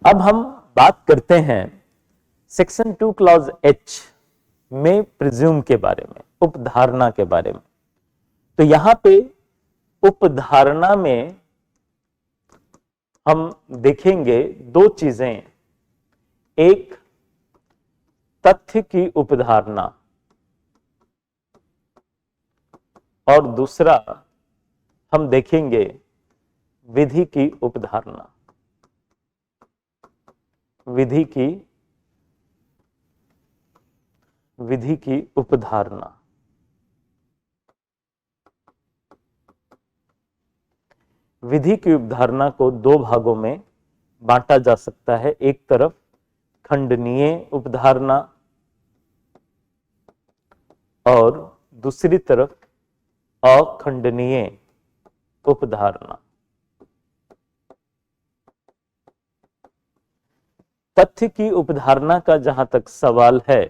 अब हम बात करते हैं सेक्शन 2 क्लॉज एच में प्रिज्यूम के बारे में, उपधारणा के बारे में। तो यहां पे उपधारणा में हम देखेंगे दो चीजें, एक तथ्य की उपधारणा और दूसरा हम देखेंगे विधि की उपधारणा। विधि की उपधारणा। विधि की उपधारणा को दो भागों में बांटा जा सकता है। एक तरफ खंडनीय उपधारणा और दूसरी तरफ अखंडनीय उपधारणा। तथ्य की उपधारणा का जहां तक सवाल है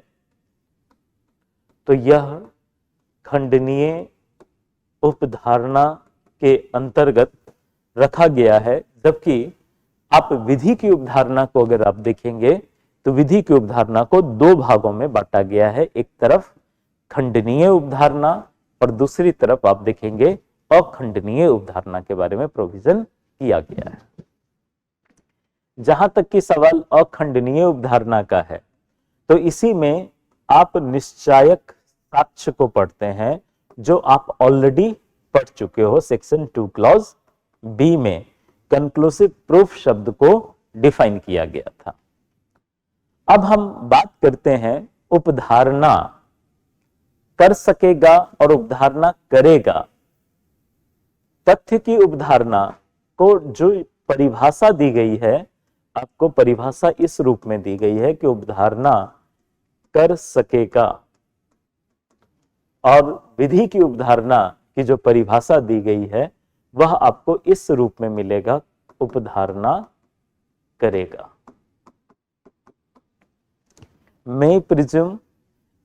तो यह खंडनीय उपधारणा के अंतर्गत रखा गया है, जबकि आप विधि की उपधारणा को अगर आप देखेंगे तो विधि की उपधारणा को दो भागों में बांटा गया है। एक तरफ खंडनीय उपधारणा और दूसरी तरफ आप देखेंगे अखंडनीय उपधारणा के बारे में प्रोविजन किया गया है। जहां तक कि सवाल अखंडनीय उपधारणा का है तो इसी में आप निश्चायक साक्ष्य को पढ़ते हैं, जो आप ऑलरेडी पढ़ चुके हो। सेक्शन 2 क्लॉज बी में कंक्लूसिव प्रूफ शब्द को डिफाइन किया गया था। अब हम बात करते हैं उपधारणा कर सकेगा और उपधारणा करेगा। तथ्य की उपधारणा को जो परिभाषा दी गई है, आपको परिभाषा इस रूप में दी गई है कि उपधारणा कर सकेगा, और विधि की उपधारणा की जो परिभाषा दी गई है वह आपको इस रूप में मिलेगा, उपधारणा करेगा। मे presume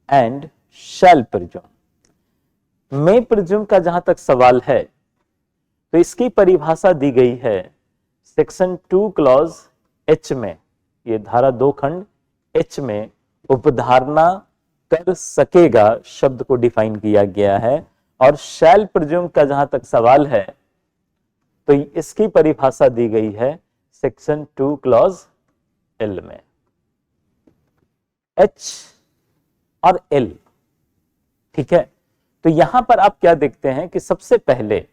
and shall presume. May presume का जहां तक सवाल है तो इसकी परिभाषा दी गई है सेक्शन 2 क्लॉज एच में, ये धारा 2 खंड एच में उपधारणा कर सकेगा शब्द को डिफाइन किया गया है। और शैल प्रिज्यूम का जहां तक सवाल है तो इसकी परिभाषा दी गई है सेक्शन 2 क्लॉज एल में। एच और एल, ठीक है। तो यहां पर आप क्या देखते हैं कि सबसे पहले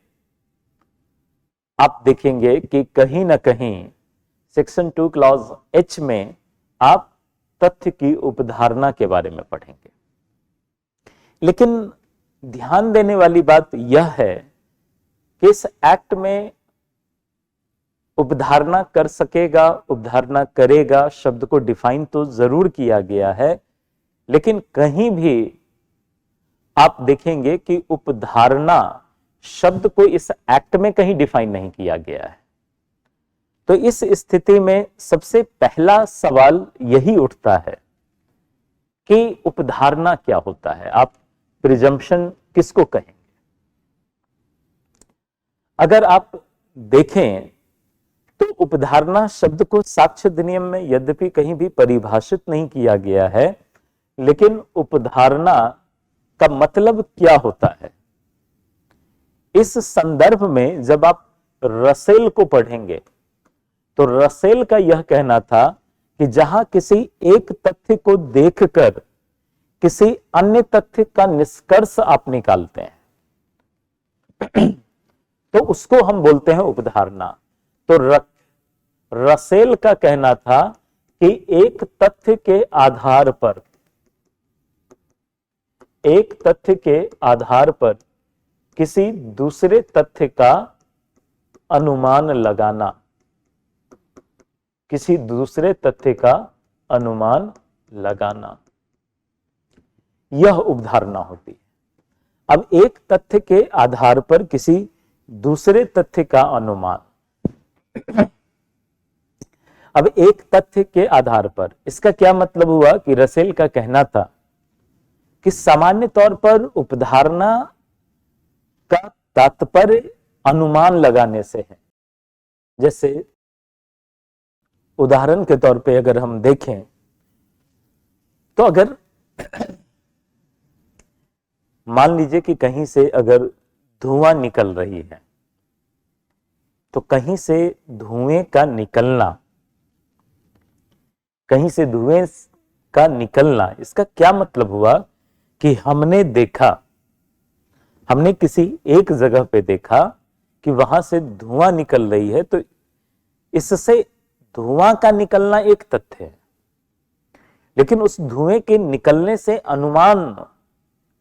आप देखेंगे कि कहीं ना कहीं सेक्शन 2 क्लॉज एच में आप तथ्य की उपधारणा के बारे में पढ़ेंगे, लेकिन ध्यान देने वाली बात यह है कि इस एक्ट में उपधारणा कर सकेगा, उपधारणा करेगा शब्द को डिफाइन तो जरूर किया गया है, लेकिन कहीं भी आप देखेंगे कि उपधारणा शब्द को इस एक्ट में कहीं डिफाइन नहीं किया गया है। तो इस स्थिति में सबसे पहला सवाल यही उठता है कि उपधारणा क्या होता है, आप प्रिजम्पशन किसको कहेंगे। अगर आप देखें तो उपधारणा शब्द को साक्ष्य अधिनियम में यद्यपि कहीं भी परिभाषित नहीं किया गया है, लेकिन उपधारणा का मतलब क्या होता है, इस संदर्भ में जब आप रसेल को पढ़ेंगे तो रसेल का यह कहना था कि जहां किसी एक तथ्य को देखकर किसी अन्य तथ्य का निष्कर्ष आप निकालते हैं तो उसको हम बोलते हैं उपधारणा। तो रसेल का कहना था कि एक तथ्य के आधार पर किसी दूसरे तथ्य का अनुमान लगाना, किसी दूसरे तथ्य का अनुमान लगाना, यह उपधारणा होती है। अब एक तथ्य के आधार पर किसी दूसरे तथ्य का अनुमान, अब एक तथ्य के आधार पर, इसका क्या मतलब हुआ कि रसेल का कहना था कि सामान्य तौर पर उपधारणा का तात्पर्य अनुमान लगाने से है। जैसे उदाहरण के तौर पे अगर हम देखें तो अगर मान लीजिए कि कहीं से अगर धुआं निकल रही है, तो कहीं से धुएं का निकलना, कहीं से धुएं का निकलना, इसका क्या मतलब हुआ कि हमने देखा, हमने किसी एक जगह पे देखा कि वहां से धुआं निकल रही है, तो इससे धुआं का निकलना एक तथ्य है, लेकिन उस धुएं के निकलने से अनुमान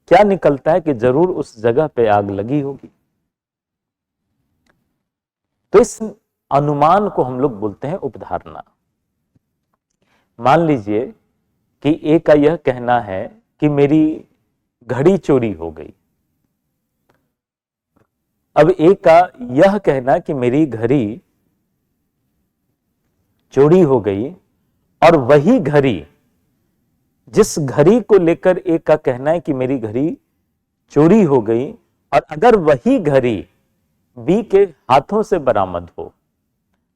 क्या निकलता है कि जरूर उस जगह पे आग लगी होगी। तो इस अनुमान को हम लोग बोलते हैं उपधारणा। मान लीजिए कि ए का यह कहना है कि मेरी घड़ी चोरी हो गई। अब ए का यह कहना कि मेरी घड़ी चोरी हो गई, और वही घड़ी, जिस घड़ी को लेकर ए का कहना है कि मेरी घड़ी चोरी हो गई, और अगर वही घड़ी बी के हाथों से बरामद हो,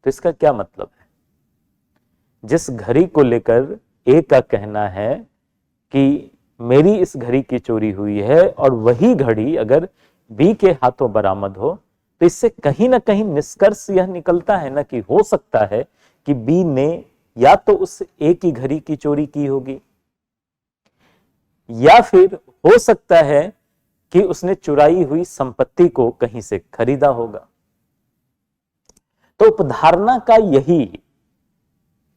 तो इसका क्या मतलब है? जिस घड़ी को लेकर ए का कहना है कि मेरी इस घड़ी की चोरी हुई है, और वही घड़ी अगर बी के हाथों बरामद हो, तो इससे कहीं ना कहीं निष्कर्ष यह निकलता है ना कि हो सकता है कि बी ने या तो उस ए की घड़ी की चोरी की होगी, या फिर हो सकता है कि उसने चुराई हुई संपत्ति को कहीं से खरीदा होगा। तो उपधारणा का यही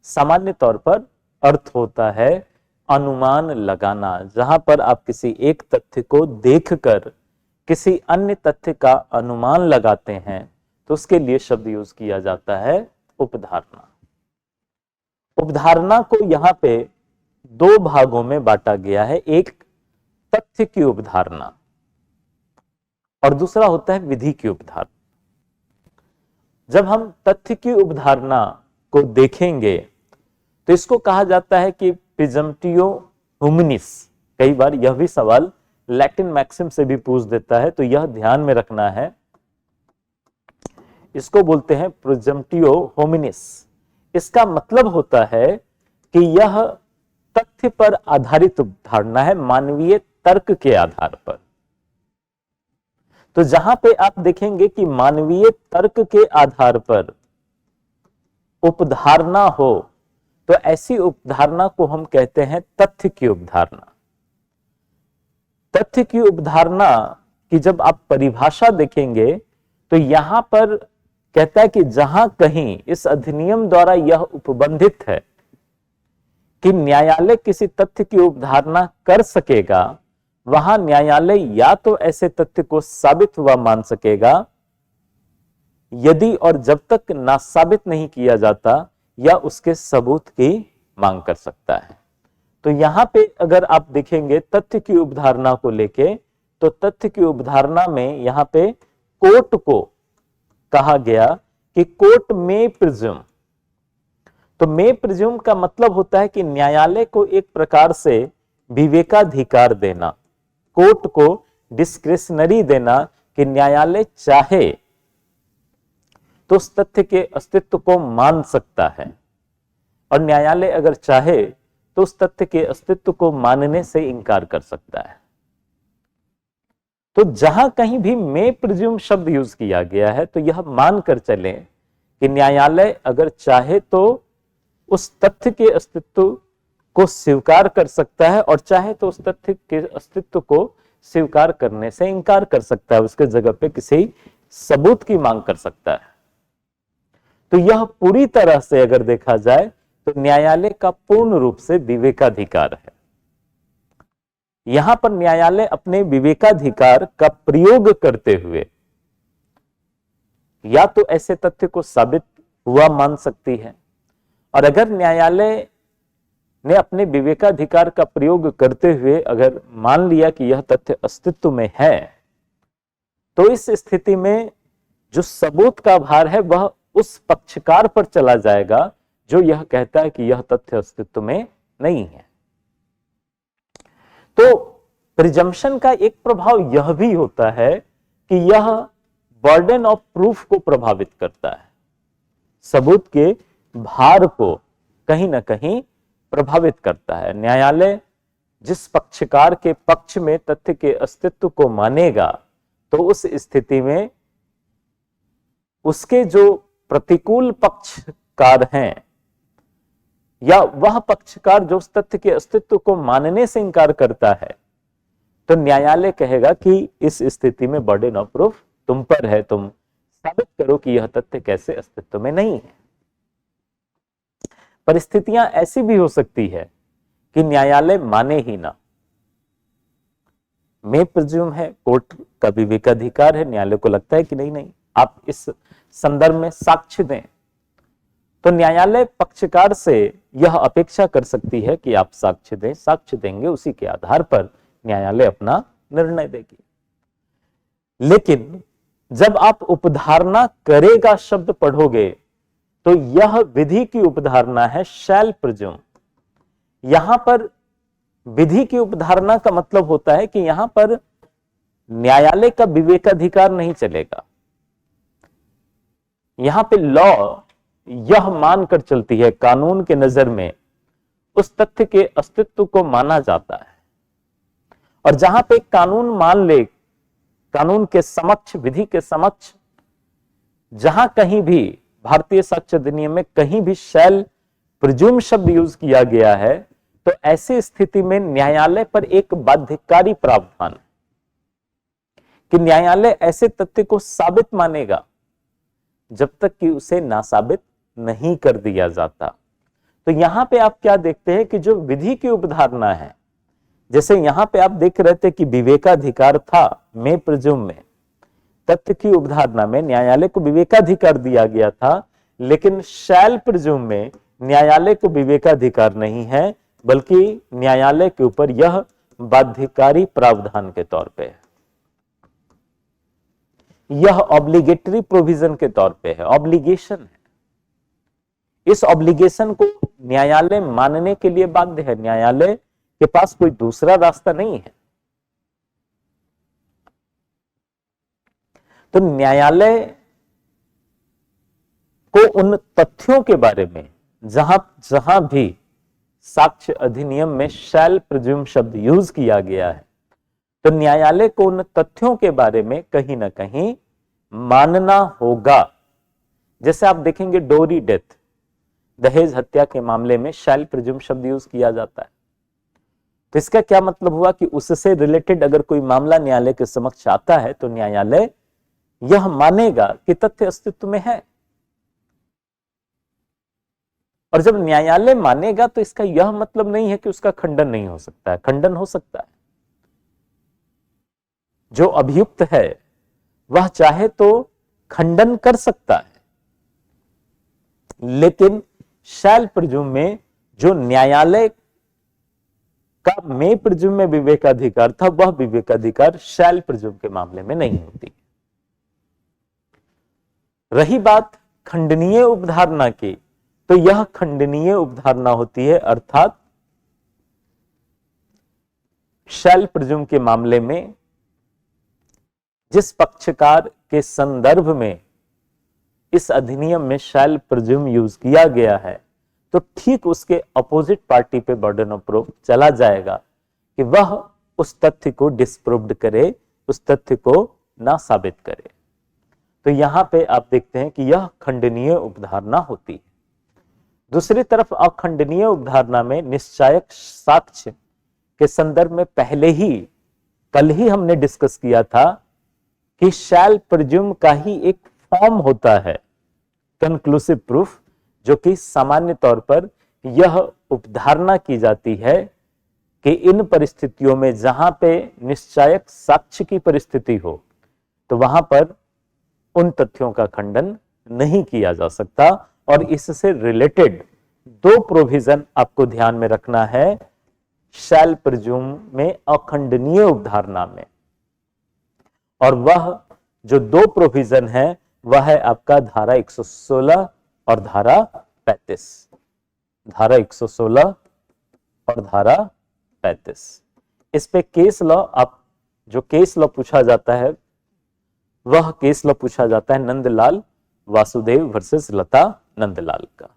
सामान्य तौर पर अर्थ होता है अनुमान लगाना। जहां पर आप किसी एक तथ्य को देखकर किसी अन्य तथ्य का अनुमान लगाते हैं, तो उसके लिए शब्द यूज किया जाता है उपधारणा। उपधारणा को यहां पे दो भागों में बांटा गया है, एक तथ्य की उपधारणा और दूसरा होता है विधि की उपधारणा। जब हम तथ्य की उपधारणा को देखेंगे तो इसको कहा जाता है कि प्रिजम्प्टियो हुमिनिस। कई बार यह भी सवाल लैटिन मैक्सिम से भी पूछ देता है, तो यह ध्यान में रखना है। इसको बोलते हैं प्रिजम्प्टियो होमिनिस। इसका मतलब होता है कि यह तथ्य पर आधारित उपधारणा है, मानवीय तर्क के आधार पर। तो जहां पे आप देखेंगे कि मानवीय तर्क के आधार पर उपधारणा हो, तो ऐसी उपधारणा को हम कहते हैं तथ्य की उपधारणा। तथ्य की उपधारणा की जब आप परिभाषा देखेंगे तो यहां पर कहता है कि जहां कहीं इस अधिनियम द्वारा यह उपबंधित है कि न्यायालय किसी तथ्य की उपधारणा कर सकेगा, वहां न्यायालय या तो ऐसे तथ्य को साबित हुआ मान सकेगा, यदि और जब तक ना साबित नहीं किया जाता, या उसके सबूत की मांग कर सकता है। तो यहां पे अगर आप देखेंगे तथ्य की उपधारणा को लेके, तो तथ्य की उपधारणा में यहां पे कोर्ट को कहा गया कि कोर्ट में प्रिज्यूम। तो मे प्रिज्यूम का मतलब होता है कि न्यायालय को एक प्रकार से विवेकाधिकार देना, कोर्ट को डिस्क्रिशनरी देना कि न्यायालय चाहे तो उस तथ्य के अस्तित्व को मान सकता है, और न्यायालय अगर चाहे तो उस तथ्य के अस्तित्व को मानने से इनकार कर सकता है। तो जहां कहीं भी मे प्रिज्यूम शब्द यूज किया गया है, तो यह मानकर चलें कि न्यायालय अगर चाहे तो उस तथ्य के अस्तित्व को स्वीकार कर सकता है, और चाहे तो उस तथ्य के अस्तित्व को स्वीकार करने से इनकार कर सकता है, उसके जगह पे किसी सबूत की मांग कर सकता है। तो यह पूरी तरह से अगर देखा जाए तो न्यायालय का पूर्ण रूप से विवेकाधिकार है। यहां पर न्यायालय अपने विवेकाधिकार का प्रयोग करते हुए या तो ऐसे तथ्य को साबित हुआ मान सकती है, और अगर न्यायालय ने अपने विवेकाधिकार का प्रयोग करते हुए अगर मान लिया कि यह तथ्य अस्तित्व में है, तो इस स्थिति में जो सबूत का भार है वह उस पक्षकार पर चला जाएगा जो यह कहता है कि यह तथ्य अस्तित्व में नहीं है। तो प्रिजम्पशन का एक प्रभाव यह भी होता है कि यह बर्डन ऑफ प्रूफ को प्रभावित करता है, सबूत के भार को कहीं ना कहीं प्रभावित करता है। न्यायालय जिस पक्षकार के पक्ष में तथ्य के अस्तित्व को मानेगा, तो उस स्थिति में उसके जो प्रतिकूल पक्षकार हैं या वह पक्षकार जो उस तथ्य के अस्तित्व को मानने से इंकार करता है, तो न्यायालय कहेगा कि इस स्थिति में बर्डन ऑफ प्रूफ तुम पर है, तुम साबित करो कि यह तथ्य कैसे अस्तित्व में नहीं है। परिस्थितियां ऐसी भी हो सकती है कि न्यायालय माने ही ना। मैं प्रिज्यूम है, कोर्ट का विवेकाधिकार है, न्यायालय को लगता है कि नहीं नहीं आप इस संदर्भ में साक्ष्य दें, तो न्यायालय पक्षकार से यह अपेक्षा कर सकती है कि आप साक्ष्य दें, साक्ष्य देंगे, उसी के आधार पर न्यायालय अपना निर्णय देगी। लेकिन जब आप उपधारणा करेगा शब्द पढ़ोगे, तो यह विधि की उपधारणा है, शैल प्रिज्यूम। यहां पर विधि की उपधारणा का मतलब होता है कि यहां पर न्यायालय का विवेकाधिकार नहीं चलेगा। यहां पे लॉ यह मानकर चलती है, कानून के नजर में उस तथ्य के अस्तित्व को माना जाता है, और जहां पे कानून मान ले, कानून के समक्ष, विधि के समक्ष जहां कहीं भी भारतीय साक्ष्य अधिनियम में कहीं भी शैल प्रिज्यूम शब्द यूज किया गया है, तो ऐसी स्थिति में न्यायालय पर एक बाध्यकारी प्रावधान कि न्यायालय ऐसे तथ्य को साबित मानेगा जब तक कि उसे नासाबित नहीं कर दिया जाता। तो यहां पे आप क्या देखते हैं कि जो विधि की उपधारणा है, जैसे यहां पे आप देख रहे थे कि विवेकाधिकार था मैं प्रिज्यूम में, तथ्य की उपधारणा में न्यायालय को विवेकाधिकार दिया गया था, लेकिन शैल प्रिज्यूम में न्यायालय को विवेकाधिकार नहीं है, बल्कि न्यायालय के ऊपर यह बाध्यकारी प्रावधान के तौर पे है, यह ऑब्लिगेटरी प्रोविजन के तौर पे है, ऑब्लिगेशन है। इस ऑब्लिगेशन को न्यायालय मानने के लिए बाध्य है, न्यायालय के पास कोई दूसरा रास्ता नहीं है। तो न्यायालय को उन तथ्यों के बारे में जहां भी साक्ष्य अधिनियम में शैल प्रिज्यूम शब्द यूज किया गया है, तो न्यायालय को उन तथ्यों के बारे में कहीं ना कहीं मानना होगा। जैसे आप देखेंगे डोरी डेथ, दहेज हत्या के मामले में शैल प्रिज्यूम शब्द यूज किया जाता है। तो इसका क्या मतलब हुआ कि उससे रिलेटेड अगर कोई मामला न्यायालय के समक्ष आता है, तो न्यायालय यह मानेगा कि तथ्य अस्तित्व में है, और जब न्यायालय मानेगा तो इसका यह मतलब नहीं है कि उसका खंडन नहीं हो सकता है, खंडन हो सकता है। जो अभियुक्त है वह चाहे तो खंडन कर सकता है, लेकिन शैल प्रिज्यूम में जो न्यायालय का मैं प्रिज्यूम में विवेकाधिकार था, वह विवेकाधिकार शैल प्रिज्यूम के मामले में नहीं होती। रही बात खंडनीय उपधारणा की, तो यह खंडनीय उपधारणा होती है, अर्थात शैल प्रिज्यूम के मामले में जिस पक्षकार के संदर्भ में इस अधिनियम में शैल प्रिज्यूम यूज किया गया है, तो ठीक उसके अपोजिट पार्टी पे बर्डन ऑफ प्रूफ चला जाएगा कि वह उस तथ्य को डिस्प्रूव्ड करे, उस तथ्य को ना साबित करे। तो यहां पे आप देखते हैं कि यह खंडनीय उपधारणा होती है। दूसरी तरफ अखंडनीय उपधारणा में निश्चायक साक्ष्य के संदर्भ में पहले ही कल ही हमने डिस्कस किया था कि शैल प्रिज्यूम का ही एक फॉर्म होता है कंक्लूसिव प्रूफ, जो कि सामान्य तौर पर यह उपधारणा की जाती है कि इन परिस्थितियों में जहां पे निश्चायक साक्ष्य की परिस्थिति हो, तो वहां पर उन तथ्यों का खंडन नहीं किया जा सकता। और इससे रिलेटेड दो प्रोविजन आपको ध्यान में रखना है शैल प्रिज्यूम में अखंडनीय उपधारणा में, और वह जो दो प्रोविजन है वह है आपका धारा 116 और धारा 35। धारा 116 और धारा 35, इस पे केस लॉ, आप जो केस लॉ पूछा जाता है वह केस लॉ पूछा जाता है नंदलाल वासुदेव वर्सेस लता नंदलाल का।